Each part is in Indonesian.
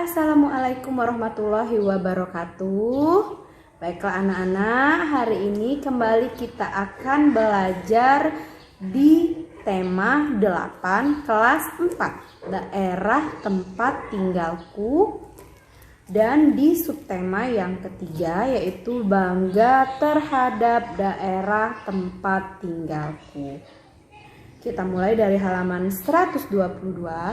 Assalamualaikum warahmatullahi wabarakatuh. Baiklah anak-anak, hari ini kembali kita akan belajar di tema 8 kelas 4, daerah tempat tinggalku, dan di subtema yang ketiga yaitu bangga terhadap daerah tempat tinggalku. Kita mulai dari halaman 122.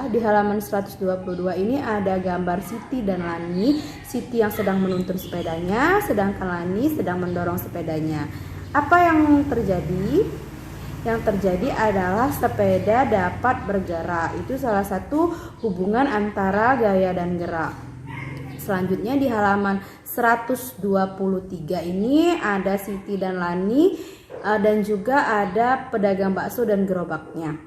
Di halaman 122 ini ada gambar Siti dan Lani. Siti yang sedang menuntun sepedanya, sedangkan Lani sedang mendorong sepedanya. Apa yang terjadi? Yang terjadi adalah sepeda dapat bergerak. Itu salah satu hubungan antara gaya dan gerak. Selanjutnya di halaman 123 ini ada Siti dan Lani, dan juga ada pedagang bakso dan gerobaknya.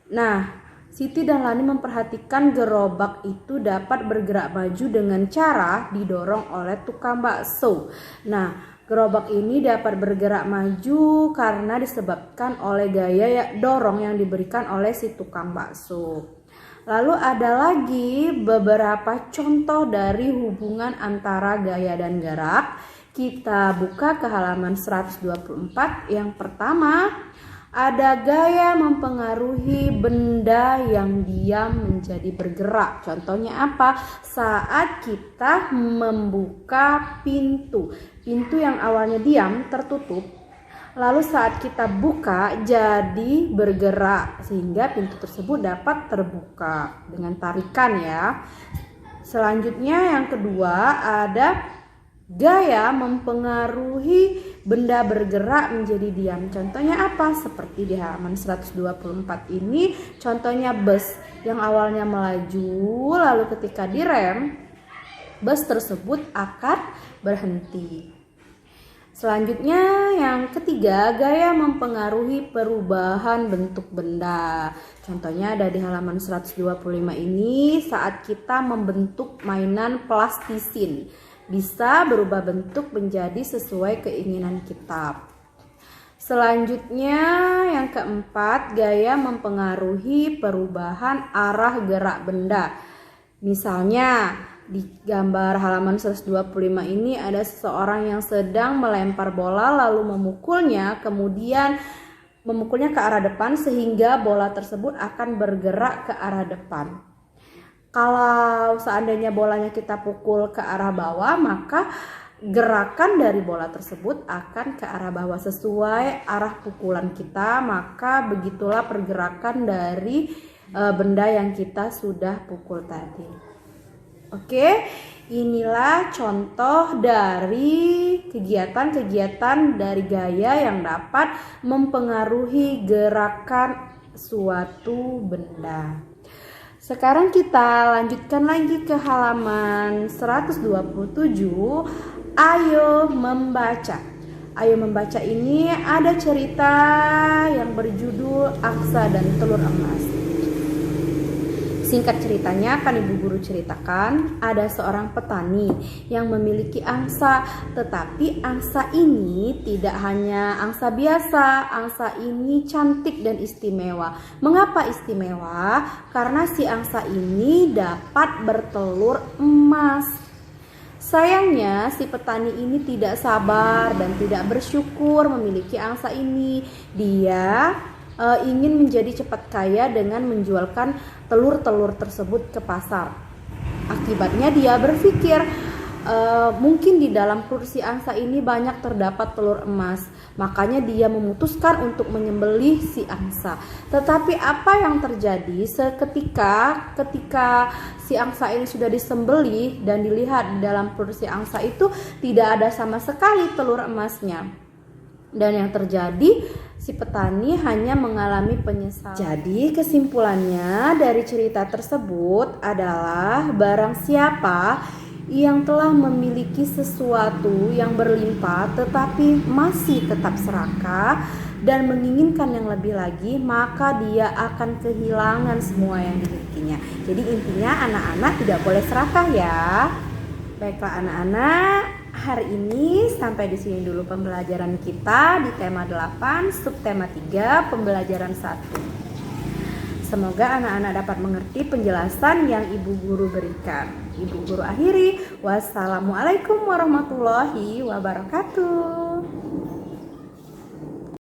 Nah, Siti dan Lani memperhatikan gerobak itu dapat bergerak maju dengan cara didorong oleh tukang bakso. Nah, gerobak ini dapat bergerak maju karena disebabkan oleh gaya dorong yang diberikan oleh si tukang bakso. Lalu ada lagi beberapa contoh dari hubungan antara gaya dan gerak. Kita buka ke halaman 124. Yang pertama, ada gaya mempengaruhi benda yang diam menjadi bergerak. Contohnya apa? Saat kita membuka pintu. Pintu yang awalnya diam tertutup, lalu saat kita buka jadi bergerak sehingga pintu tersebut dapat terbuka dengan tarikan ya. Selanjutnya yang kedua ada gaya mempengaruhi benda bergerak menjadi diam. Contohnya apa? Seperti di halaman 124 ini, contohnya bus yang awalnya melaju, lalu ketika direm, bus tersebut akan berhenti. Selanjutnya yang ketiga, gaya mempengaruhi perubahan bentuk benda. Contohnya ada di halaman 125 ini, saat kita membentuk mainan plastisin, bisa berubah bentuk menjadi sesuai keinginan kita. Selanjutnya yang keempat, gaya mempengaruhi perubahan arah gerak benda. Misalnya di gambar halaman 125 ini ada seseorang yang sedang melempar bola lalu memukulnya, kemudian memukulnya ke arah depan sehingga bola tersebut akan bergerak ke arah depan. Kalau seandainya bolanya kita pukul ke arah bawah, maka gerakan dari bola tersebut akan ke arah bawah sesuai arah pukulan kita. Maka begitulah pergerakan dari benda yang kita sudah pukul tadi. Oke, inilah contoh dari kegiatan-kegiatan dari gaya yang dapat mempengaruhi gerakan suatu benda. Sekarang kita lanjutkan lagi ke halaman 127. Ayo membaca. Ayo membaca ini ada cerita yang berjudul Angsa dan Telur Emas. Singkat ceritanya akan Ibu Guru ceritakan, ada seorang petani yang memiliki angsa, tetapi angsa ini tidak hanya angsa biasa, angsa ini cantik dan istimewa. Mengapa istimewa? Karena si angsa ini dapat bertelur emas. Sayangnya si petani ini tidak sabar dan tidak bersyukur memiliki angsa ini. Dia ingin menjadi cepat kaya dengan menjualkan telur-telur tersebut ke pasar. Akibatnya dia berpikir mungkin di dalam perut si angsa ini banyak terdapat telur emas. Makanya dia memutuskan untuk menyembelih si angsa. Tetapi apa yang terjadi ketika si angsa ini sudah disembelih dan dilihat di dalam perut si angsa itu tidak ada sama sekali telur emasnya. Dan yang terjadi, si petani hanya mengalami penyesalan. Jadi kesimpulannya dari cerita tersebut adalah barang siapa yang telah memiliki sesuatu yang berlimpah tetapi masih tetap serakah dan menginginkan yang lebih lagi, maka dia akan kehilangan semua yang dimilikinya. Jadi intinya anak-anak tidak boleh serakah ya. Baiklah anak-anak, hari ini sampai di sini dulu pembelajaran kita di tema 8, subtema 3, pembelajaran 1. Semoga anak-anak dapat mengerti penjelasan yang Ibu Guru berikan. Ibu Guru akhiri, wassalamualaikum warahmatullahi wabarakatuh.